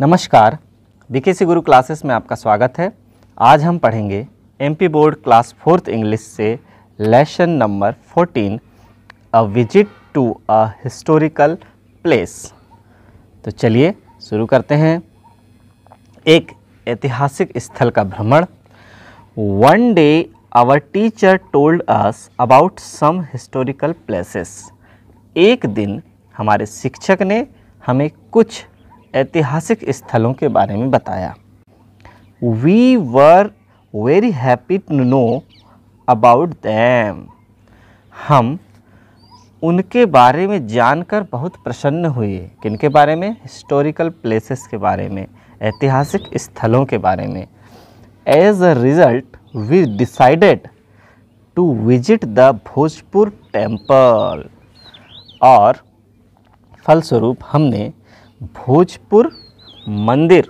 नमस्कार, बीकेसी गुरु क्लासेस में आपका स्वागत है। आज हम पढ़ेंगे MP board class 4th English से lesson number 14 a visit to a historical place. तो चलिए शुरू करते हैं। एक ऐतिहासिक स्थल का भ्रमण। One day our teacher told us about some historical places. एक दिन हमारे शिक्षक ने हमें कुछ ऐतिहासिक स्थलों के बारे में बताया। We were very happy to know about them. हम उनके बारे में जानकर बहुत प्रसन्न हुए। किनके बारे में? हिस्टोरिकल प्लेसेस के बारे में, ऐतिहासिक स्थलों के बारे में। As a result we decided to visit the Bhojpur temple. और फलस्वरूप हमने भोजपुर मंदिर,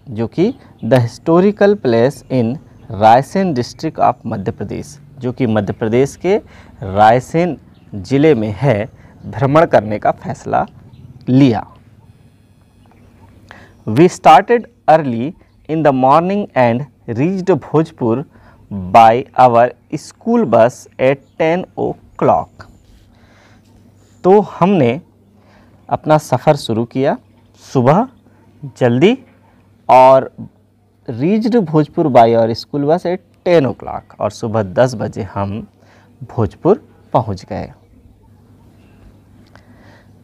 जो कि the historical place in Raisen district of Madhya Pradesh, जो कि मध्य प्रदेश के रायसेन जिले में है, भ्रमण करने का फैसला लिया। We started early in the morning and reached Bhojpur by our school bus at 10 o'clock। तो हमने अपना सफ़र शुरू किया सुबह जल्दी और रीच्ड भोजपुर बाय और स्कूल बस एट 10 o'clock, और सुबह 10 बजे हम भोजपुर पहुंच गए।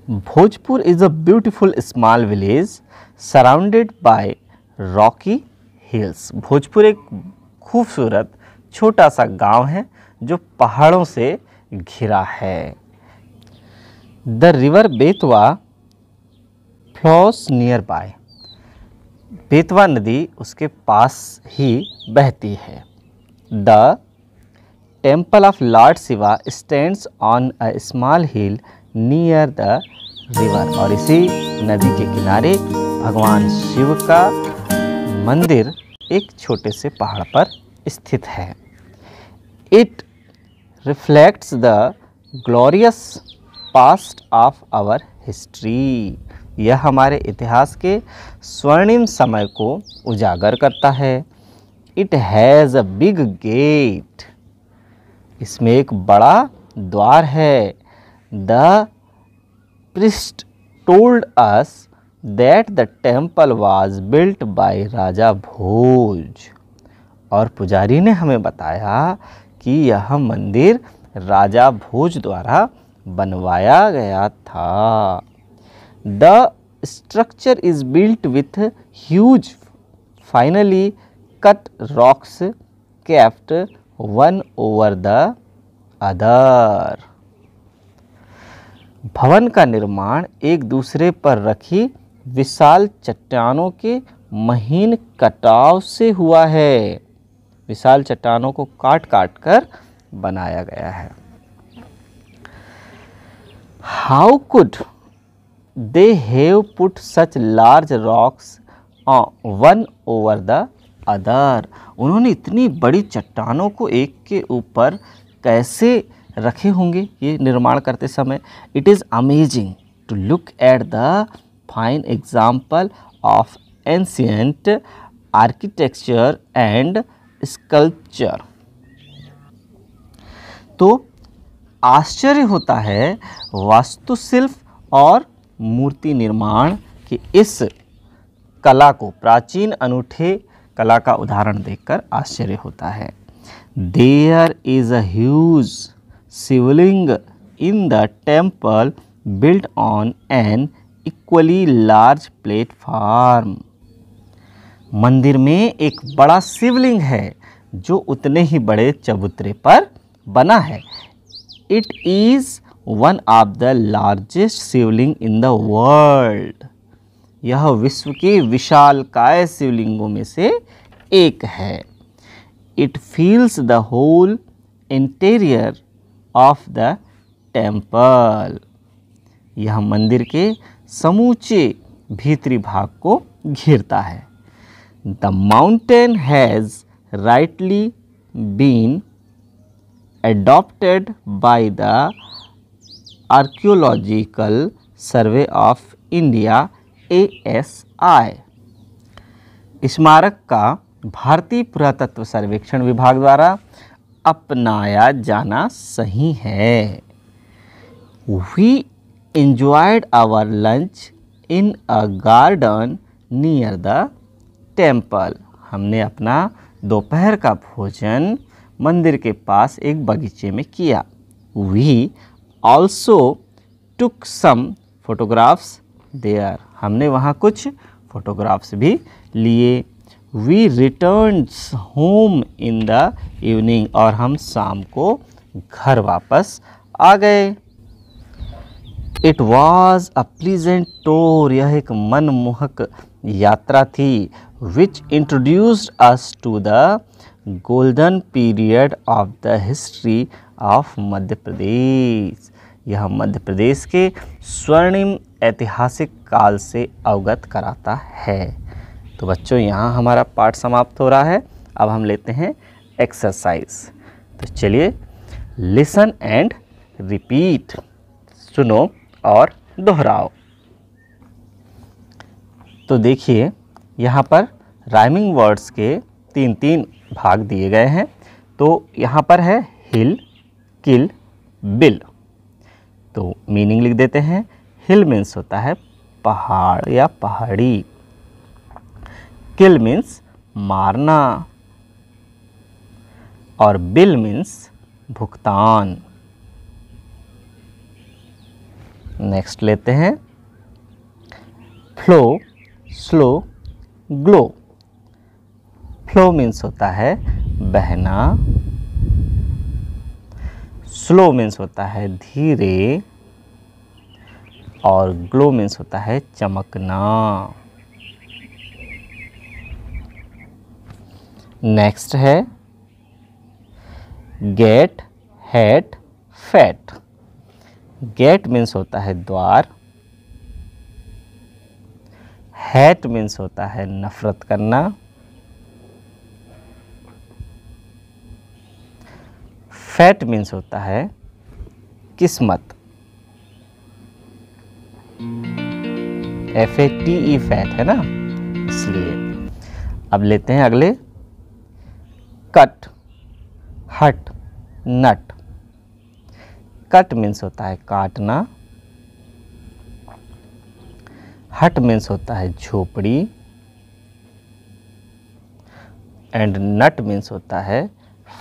Bhojpur is a beautiful small village surrounded by Rocky hills. Bhojpur एक खूबसूरत छोटा सा गांव है जो पहाड़ों से घिरा है। The river Betwa flows near by. Betwa नदी उसके पास ही बहती है। The temple of Lord Shiva stands on a small hill near the river. और इसी नदी के किनारे भगवान शिव का मंदिर एक छोटे से पहाड़ पर स्थित है। It reflects the glorious past of our history. यह हमारे इतिहास के स्वर्णिम समय को उजागर करता है। It has a big gate. इसमें एक बड़ा द्वार है। The priest told us that the temple was built by Raja Bhoj. और पुजारी ने हमें बताया कि यह मंदिर राजा भोज द्वारा बनवाया गया था। The structure is built with huge finely cut rocks kept one over the other. भवन का निर्माण एक दूसरे पर रखी विशाल चट्टानों के महीन कटाव से हुआ है। विशाल चट्टानों को काट काट कर बनाया गया है। How could they have put such large rocks one over the other? उन्होंने इतनी बड़ी चट्टानों को एक के ऊपर कैसे रखे होंगे ये निर्माण करते समय? It is amazing to look at the fine example of ancient architecture and sculpture। तो आश्चर्य होता है वास्तुशिल्प और मूर्ति निर्माण की इस कला को, प्राचीन अनूठे कला का उदाहरण देखकर आश्चर्य होता है। There is a huge Shivling in the temple built on an equally large platform. मंदिर में एक बड़ा शिवलिंग है जो उतने ही बड़े चबूतरे पर बना है। It is one of the largest Shivling in the world। यह विश्व के विशालकाय शिवलिंगों में से एक है। It fills the whole interior of the temple। यह मंदिर के समूचे भीतरी भाग को घेरता है। The mountain has rightly been adopted by the Archaeological Survey of India ASI। स्मारक का भारतीय पुरातत्व सर्वेक्षण विभाग द्वारा अपनाया जाना सही है। We enjoyed our lunch in a garden near the temple. हमने अपना दोपहर का भोजन मंदिर के पास एक बगीचे में किया। We also took some photographs there. हमने वहाँ कुछ फोटोग्राफ्स भी लिए। We returned home in the evening. और हम शाम को घर वापस आ गए। It was a pleasant tour. यह एक मनमोहक यात्रा थी। Which introduced us to the golden period of the history of Madhya Pradesh. यह मध्य प्रदेश के स्वर्णिम ऐतिहासिक काल से अवगत कराता है। तो बच्चों, यहाँ हमारा पाठ समाप्त हो रहा है। अब हम लेते हैं एक्सरसाइज। तो चलिए, लिसन एंड रिपीट, सुनो और दोहराओ। तो देखिए, यहाँ पर राइमिंग वर्ड्स के तीन तीन भाग दिए गए हैं। तो यहाँ पर है हिल, किल, बिल। तो मीनिंग लिख देते हैं। हिल मीन्स होता है पहाड़ या पहाड़ी। किल मीन्स मारना। और बिल मीन्स भुगतान। नेक्स्ट लेते हैं flow, slow, glow. Flow means होता है बहना। स्लो मीन्स होता है धीरे। और ग्लो मीन्स होता है चमकना। नेक्स्ट है gate, hat, fat. Gate means होता है द्वार। हैट मीन्स होता है नफरत करना। फैट मीन्स होता है किस्मत। FATE फैट है ना, इसलिए। अब लेते हैं अगले। कट, हट, नट। कट मीन्स होता है काटना। हट मीन्स होता है झोपड़ी। एंड नट मीन्स होता है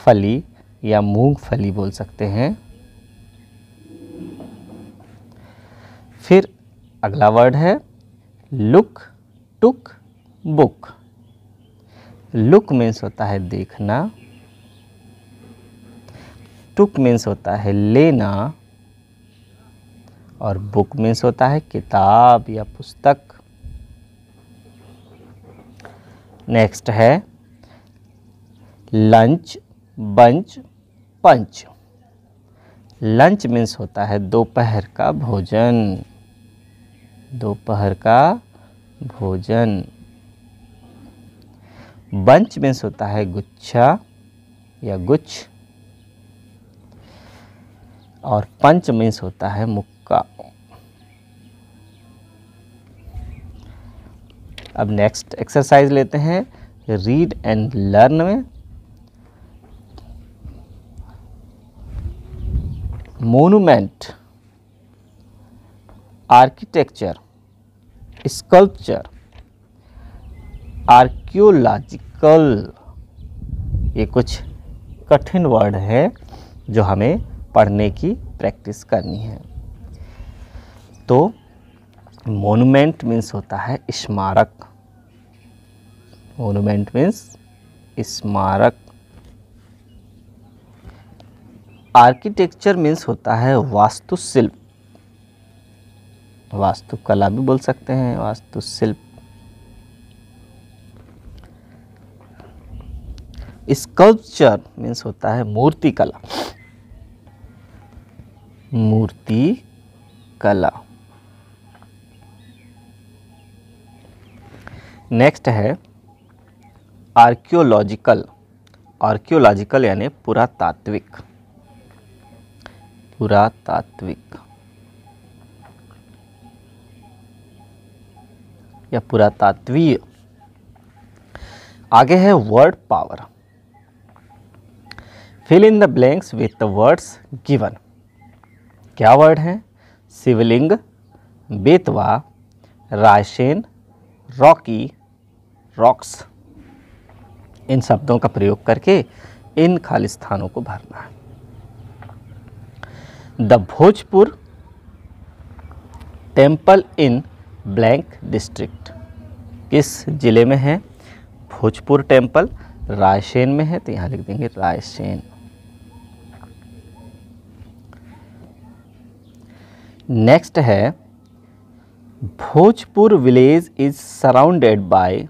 फली या मूंगफली बोल सकते हैं। फिर अगला वर्ड है लुक, टुक, बुक। लुक मीन्स होता है देखना। टुक मीन्स होता है लेना। और बुक मीन्स होता है किताब या पुस्तक। नेक्स्ट है लंच, बंच, पंच। लंच मीन्स होता है दोपहर का भोजन। दोपहर का भोजन। बंच मीन्स होता है गुच्छा या गुच्छ। और पंच मीन्स होता है मुक्का। अब नेक्स्ट एक्सरसाइज लेते हैं रीड एंड लर्न में। Monument, architecture, sculpture, archaeological. ये कुछ कठिन वर्ड है जो हमें पढ़ने की प्रैक्टिस करनी है। तो मोनूमेंट मीन्स होता है स्मारक। मोनूमेंट मीन्स स्मारक। आर्किटेक्चर मीन्स होता है वास्तुशिल्प। वास्तुकला भी बोल सकते हैं, वास्तुशिल्प। स्कल्पचर मीन्स होता है मूर्ति कला। मूर्ति कला। नेक्स्ट है आर्कियोलॉजिकल। आर्कियोलॉजिकल यानी पुरातात्विक। पुरातात्विक या पुरातात्वीय। आगे है word power. Fill in the blanks with the words given. क्या वर्ड हैं? Shivling, Betwa, Raisen, rocky, rocks. इन शब्दों का प्रयोग करके इन खाली स्थानों को भरना है। The Bhojpur temple in blank district. किस जिले में है? भोजपुर टेम्पल रायसेन में है, तो यहाँ लिख देंगे रायसेन। नेक्स्ट है Bhojpur village is surrounded by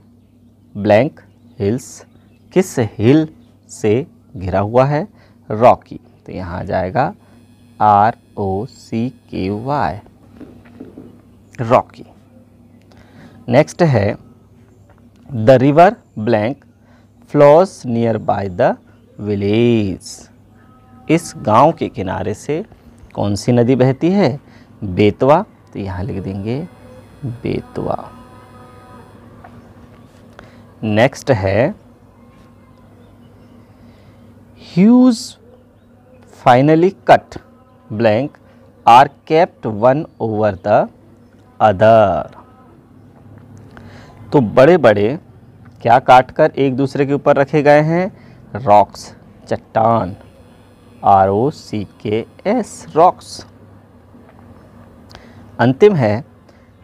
blank hills. किस हिल से घिरा हुआ है? रॉकी, तो यहाँ आ जाएगा ROCKY, रॉकी। नेक्स्ट है the river blank flows near by the village. इस गांव के किनारे से कौन सी नदी बहती है? बेतवा, तो यहाँ लिख देंगे बेतवा। नेक्स्ट है huge finely cut blank are kept one over the other. तो बड़े बड़े क्या काटकर एक दूसरे के ऊपर रखे गए हैं? रॉक्स, चट्टान, ROCKS, रॉक्स। अंतिम है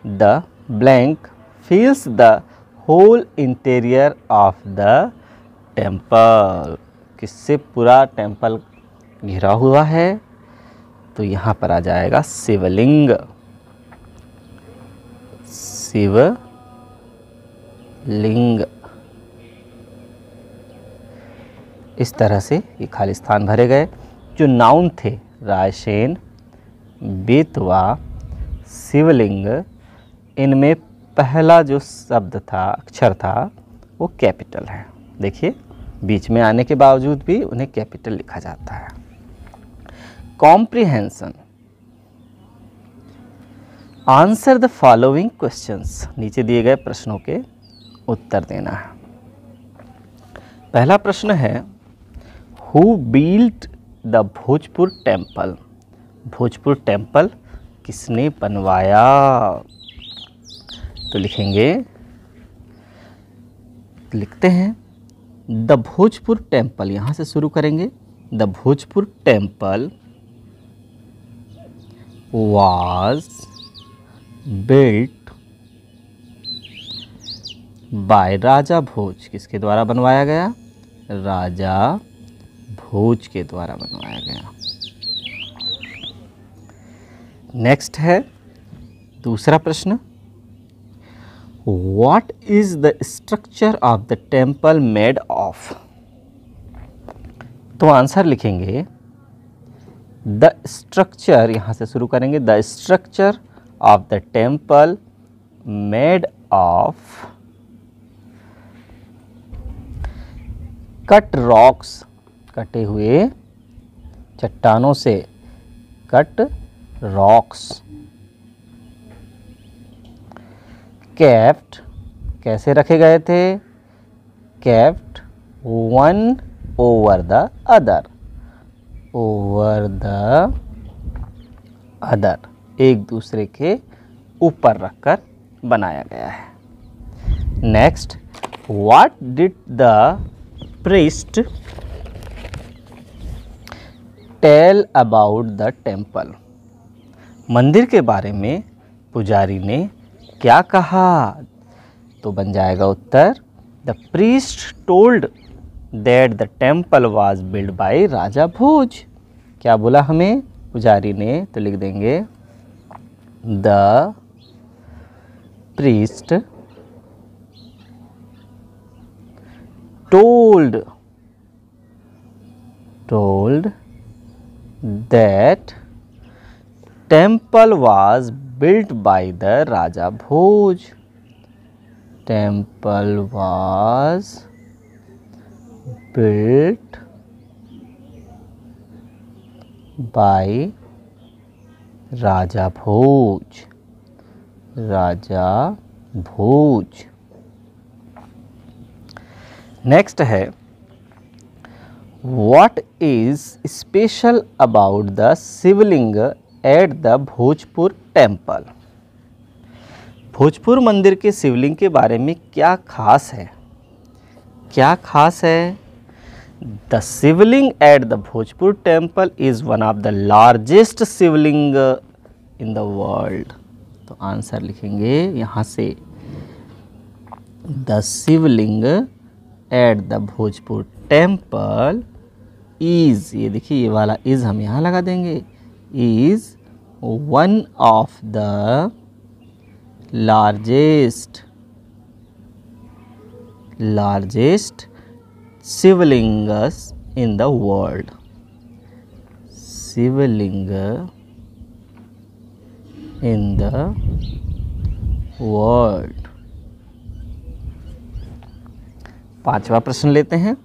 the blank fills the whole interior of the temple. किससे पूरा टेम्पल घिरा हुआ है? तो यहाँ पर आ जाएगा शिवलिंग, शिवलिंग। इस तरह से ये खाली स्थान भरे गए। जो नाउन थे रायसेन, बेतवा, शिवलिंग, इनमें पहला जो शब्द था, अक्षर था, वो कैपिटल है। देखिए बीच में आने के बावजूद भी उन्हें कैपिटल लिखा जाता है। Comprehension. Answer the following questions. नीचे दिए गए प्रश्नों के उत्तर देना है। पहला प्रश्न है who built the Bhojpur temple. Bhojpur temple किसने बनवाया? तो लिखते हैं द भोजपुर टेम्पल। यहाँ से शुरू करेंगे। The Bhojpur temple was built by राजा भोज। किसके द्वारा बनवाया गया? राजा भोज के द्वारा बनवाया गया। नेक्स्ट है दूसरा प्रश्न, What is the structure of the temple made of? तो आंसर लिखेंगे द स्ट्रक्चर, यहाँ से शुरू करेंगे, the structure of the temple made of cut rocks, कटे हुए चट्टानों से, कट रॉक्स। केप्ट, कैसे रखे गए थे? Kept one over the other, over the other, एक दूसरे के ऊपर रखकर बनाया गया है। Next, what did the priest tell about the temple? मंदिर के बारे में पुजारी ने क्या कहा? तो बन जाएगा उत्तर the priest told that the temple was build by Raja Bhoj. क्या बोला हमें पुजारी ने? तो लिख देंगे the priest told that temple was built by the Raja Bhoj. Temple was built by Raja Bhoj. Raja Bhoj. Next है what is special about the shivling at the Bhojpur temple. Bhojpur मंदिर के शिवलिंग के बारे में क्या खास है, क्या खास है? The shivling at the Bhojpur temple is one of the largest Shivling in the world. तो आंसर लिखेंगे यहाँ से, the shivling at the Bhojpur temple is, ये देखिए ये वाला इज हम यहाँ लगा देंगे, is one of the largest शिवलिंगस in the world। Shivling in the world। पांचवा प्रश्न लेते हैं,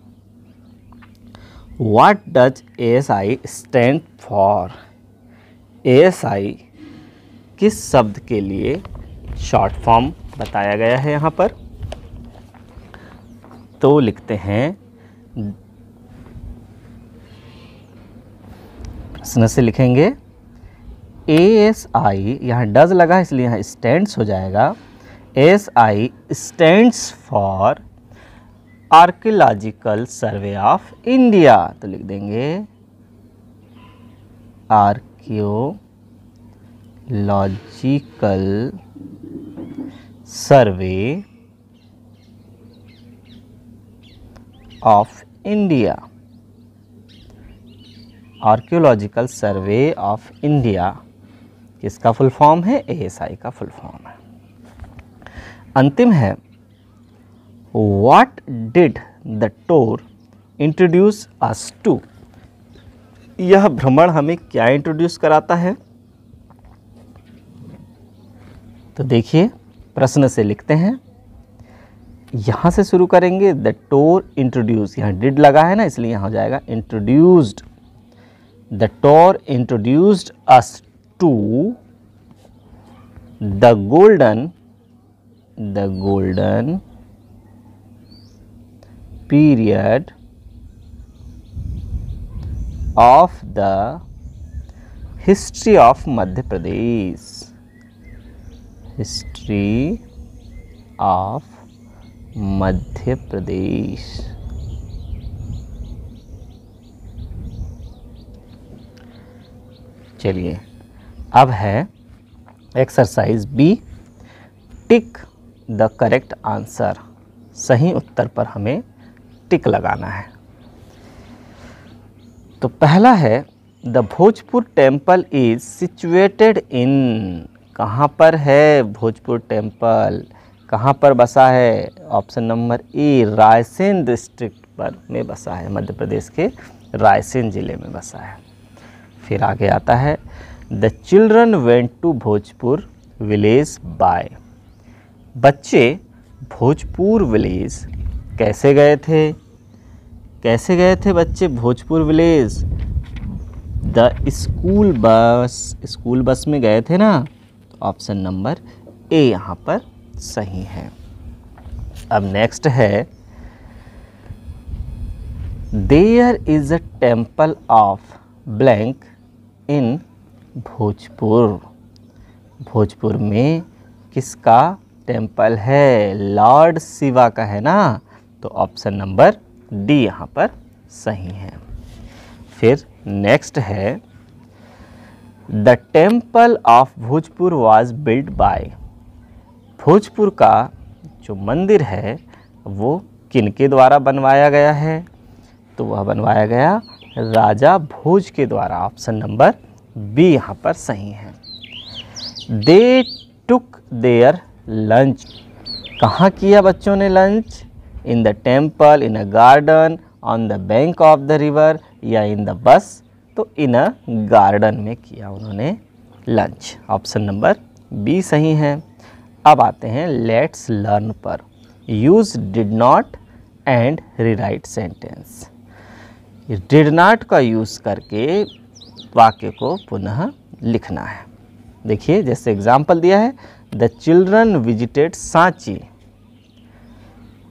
What does ASI stand for? ASI किस शब्द के लिए शॉर्ट फॉर्म बताया गया है यहाँ पर? तो लिखते हैं, प्रश्न से लिखेंगे ASI, यहाँ डज लगा इसलिए यहाँ स्टैंड्स हो जाएगा। ASI stands for archaeological survey of India. तो लिख देंगे archaeological survey of India. Archaeological survey of India किसका फुल फॉर्म है? ASI का फुल फॉर्म है। अंतिम है, what did the tour introduce us to? यह भ्रमण हमें क्या इंट्रोड्यूस कराता है? तो देखिए प्रश्न से लिखते हैं, यहाँ से शुरू करेंगे, द टूर इंट्रोड्यूस, यहाँ डिड लगा है ना इसलिए यहाँ हो जाएगा introduced. The tour introduced us to the golden period of the history of Madhya Pradesh. History of Madhya Pradesh. चलिए अब है exercise B, tick the correct answer. सही उत्तर पर हमें टिक लगाना है। तो पहला है, the Bhojpur temple is situated in. कहाँ पर है भोजपुर टेम्पल, कहाँ पर बसा है? Option number A, Raisen district पर में बसा है, मध्य प्रदेश के रायसेन जिले में बसा है। फिर आगे आता है, the children went to Bhojpur village by. बच्चे भोजपुर विलेज कैसे गए थे? कैसे गए थे बच्चे Bhojpur village? The school bus में गए थे ना। ऑप्शन नंबर ए यहाँ पर सही है। अब नेक्स्ट है, there is a temple of blank in Bhojpur. Bhojpur में किसका टेम्पल है? लॉर्ड शिवा का है ना। तो ऑप्शन नंबर डी यहाँ पर सही है। फिर नेक्स्ट है, the temple of Bhojpur was built bye. Bhojpur का जो मंदिर है वो किनके द्वारा बनवाया गया है? तो वह बनवाया गया राजा भोज के द्वारा। ऑप्शन नंबर बी यहाँ पर सही है। दे टुक देयर लंच। कहाँ किया बच्चों ने lunch? In the temple, in a garden, on the bank of the river या इन द बस? तो इन अ गार्डन में किया उन्होंने लंच। ऑप्शन नंबर बी सही है। अब आते हैं लेट्स लर्न पर। Use did not and rewrite sentence. Did not का यूज़ करके वाक्य को पुनः लिखना है। देखिए जैसे एग्जाम्पल दिया है, द चिल्ड्रन विजिटेड सांची।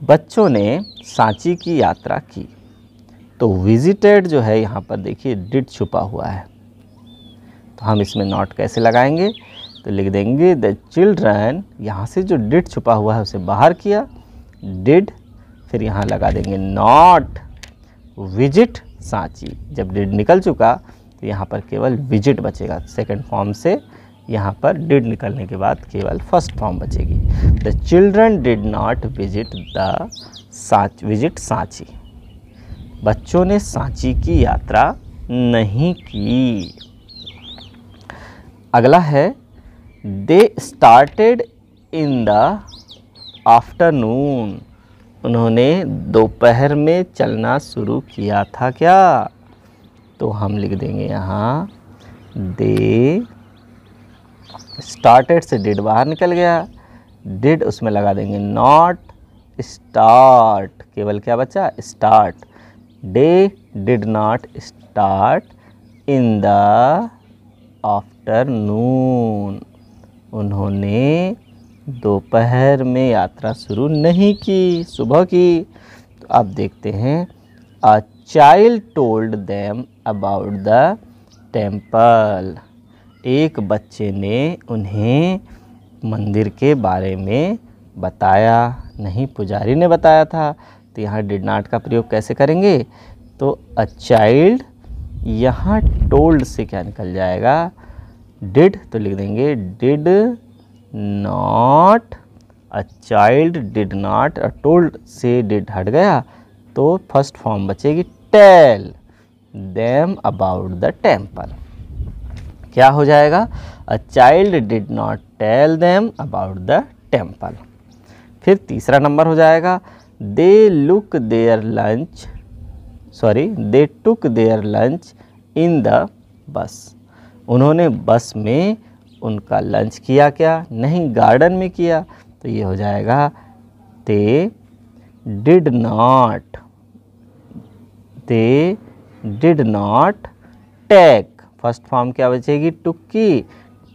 बच्चों ने सांची की यात्रा की। तो विजिटेड जो है यहाँ पर देखिए डिड छुपा हुआ है, तो हम इसमें नॉट कैसे लगाएंगे, तो लिख देंगे द चिल्ड्रन, यहाँ से जो डिड छुपा हुआ है उसे बाहर किया, डिड, फिर यहाँ लगा देंगे नॉट विजिट सांची। जब डिड निकल चुका तो यहाँ पर केवल विजिट बचेगा, सेकंड फॉर्म से यहाँ पर डिड निकलने के बाद केवल फर्स्ट फॉर्म बचेगी। The children did not visit Sanchi. बच्चों ने सांची की यात्रा नहीं की। अगला है they started in the afternoon. उन्होंने दोपहर में चलना शुरू किया था क्या, तो हम लिख देंगे यहाँ दे स्टार्टेड से डिड बाहर निकल गया, डिड उसमें लगा देंगे नॉट स्टार्ट, केवल क्या बचा start. They did not start in the afternoon. उन्होंने दोपहर में यात्रा शुरू नहीं की, सुबह की। तो अब देखते हैं a child told them about the temple. एक बच्चे ने उन्हें मंदिर के बारे में बताया, नहीं पुजारी ने बताया था। तो यहाँ डिड नॉट का प्रयोग कैसे करेंगे, तो अ चाइल्ड, यहाँ टोल्ड से क्या निकल जाएगा डिड, तो लिख देंगे did not, a child did not, told से डिड हट गया तो फर्स्ट फॉर्म बचेगी tell them about the temple. क्या हो जाएगा, a child did not tell them about the temple. फिर तीसरा नंबर हो जाएगा they took their lunch in the bus. उन्होंने बस में उनका लंच किया क्या, नहीं गार्डन में किया। तो ये हो जाएगा they did not take, first form क्या बचेगी टुक की,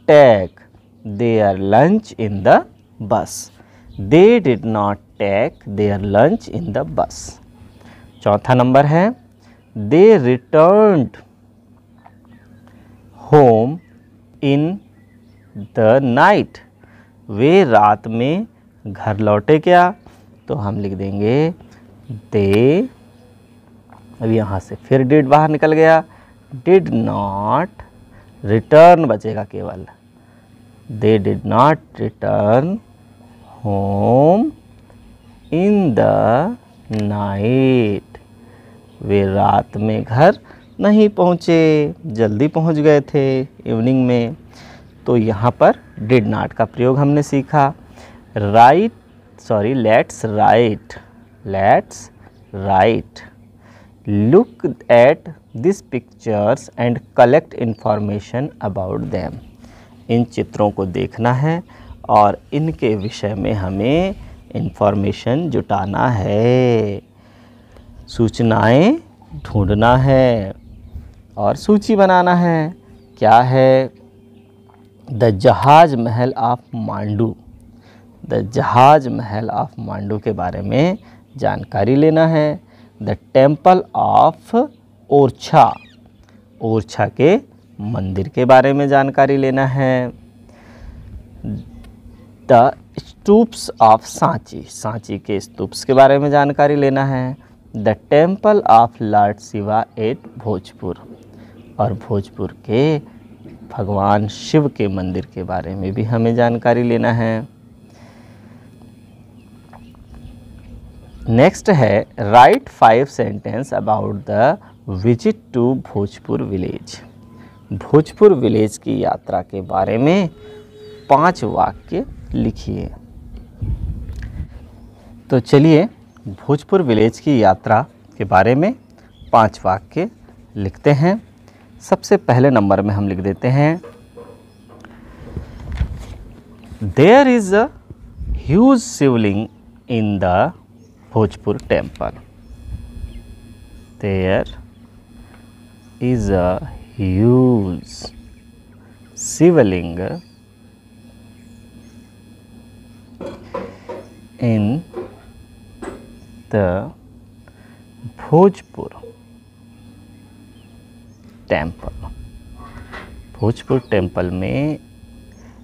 take their lunch in the bus. They did not take their lunch in the bus. चौथा नंबर है they returned home in the night. वे रात में घर लौटे क्या, तो हम लिख देंगे दे, अब यहाँ से फिर डिड बाहर निकल गया, डिड नॉट रिटर्न बचेगा केवल, they did not return home in the night. वे रात में घर नहीं पहुँचे, जल्दी पहुँच गए थे इवनिंग में। तो यहाँ पर डिड नॉट का प्रयोग हमने सीखा। Let's write look at this pictures and collect information about them. इन चित्रों को देखना है और इनके विषय में हमें इंफॉर्मेशन जुटाना है, सूचनाएं ढूंढना है और सूची बनाना है। क्या है, द जहाज महल ऑफ मांडू। द जहाज महल ऑफ मांडू के बारे में जानकारी लेना है। The temple of Orchha, Orchha के मंदिर के बारे में जानकारी लेना है। द स्तूप्स ऑफ सांची, सांची के स्तूप्स के बारे में जानकारी लेना है। The temple of Lord Shiva at Bhojpur, और भोजपुर के भगवान शिव के मंदिर के बारे में भी हमें जानकारी लेना है। नेक्स्ट है write 5 sentence about the visit to Bhojpur village. Bhojpur village की यात्रा के बारे में 5 वाक्य लिखिए। तो चलिए भोजपुर विलेज की यात्रा के बारे में 5 वाक्य लिखते हैं। सबसे पहले नंबर में हम लिख देते हैं there is a huge Shivling in the Bhojpur temple. There is a huge Shivling in the Bhojpur temple. Bhojpur temple में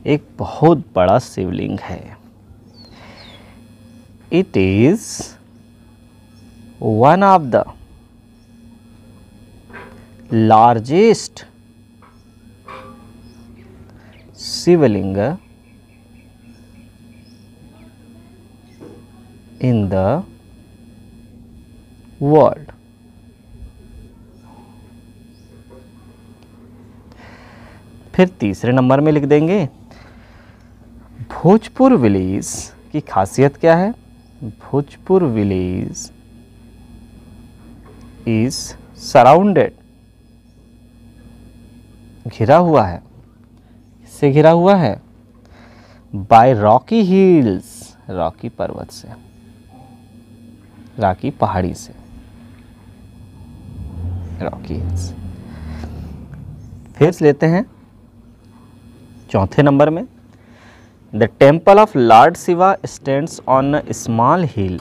एक बहुत बड़ा शिवलिंग है। It is one of the largest Shivling in the world. फिर तीसरे नंबर में लिख देंगे भोजपुर विलेज की खासियत क्या है। भोजपुर विलेज इज सराउंडेड, घिरा हुआ है। इससे घिरा हुआ है बाय रॉकी हिल्स, रॉकी पर्वत से, रॉकी पहाड़ी से, रॉकी हिल्स। फिर लेते हैं चौथे नंबर में, the temple of Lord Shiva stands on a small hill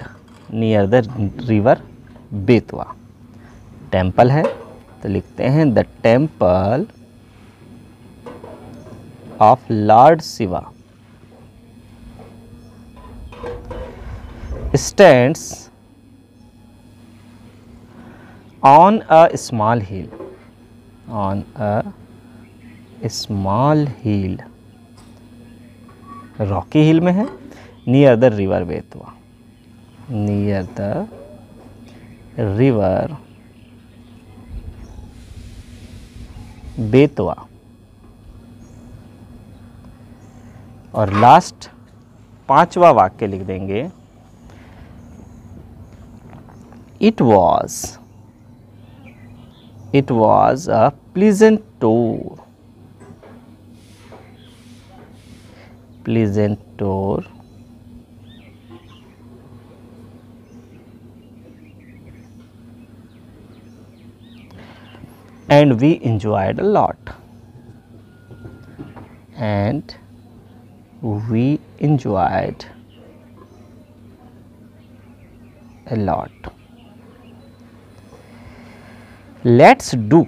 near the river Betwa. Temple है तो लिखते हैं the temple of Lord Shiva stands on a small hill, on a small hill, rocky hill में है, near the river Betwa, near the river Betwa. और last पांचवा वाक्य लिख देंगे it was a pleasant tour, pleasant tour and we enjoyed a lot, and we enjoyed a lot. Let's do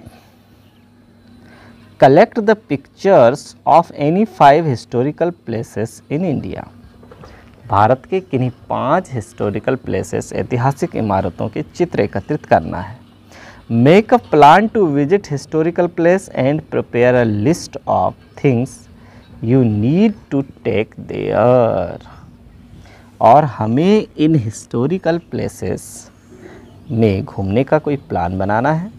collect the pictures of any 5 historical places in India. Bharat के किन्हीं 5 historical places, ऐतिहासिक इमारतों के चित्र एकत्रित करना है। Make a plan to visit historical place and prepare a list of things you need to take there. और हमें इन हिस्टोरिकल प्लेसेस में घूमने का कोई प्लान बनाना है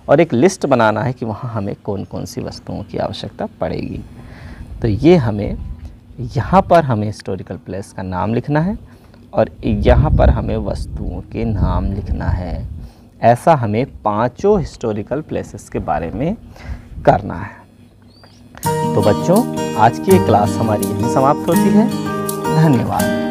और एक लिस्ट बनाना है कि वहाँ हमें कौन कौन सी वस्तुओं की आवश्यकता पड़ेगी। तो ये हमें यहाँ पर हमें हिस्टोरिकल प्लेस का नाम लिखना है और यहाँ पर हमें वस्तुओं के नाम लिखना है। ऐसा हमें 5 हिस्टोरिकल प्लेसेस के बारे में करना है। तो बच्चों, आज की ये क्लास हमारी यहीं समाप्त होती है। धन्यवाद।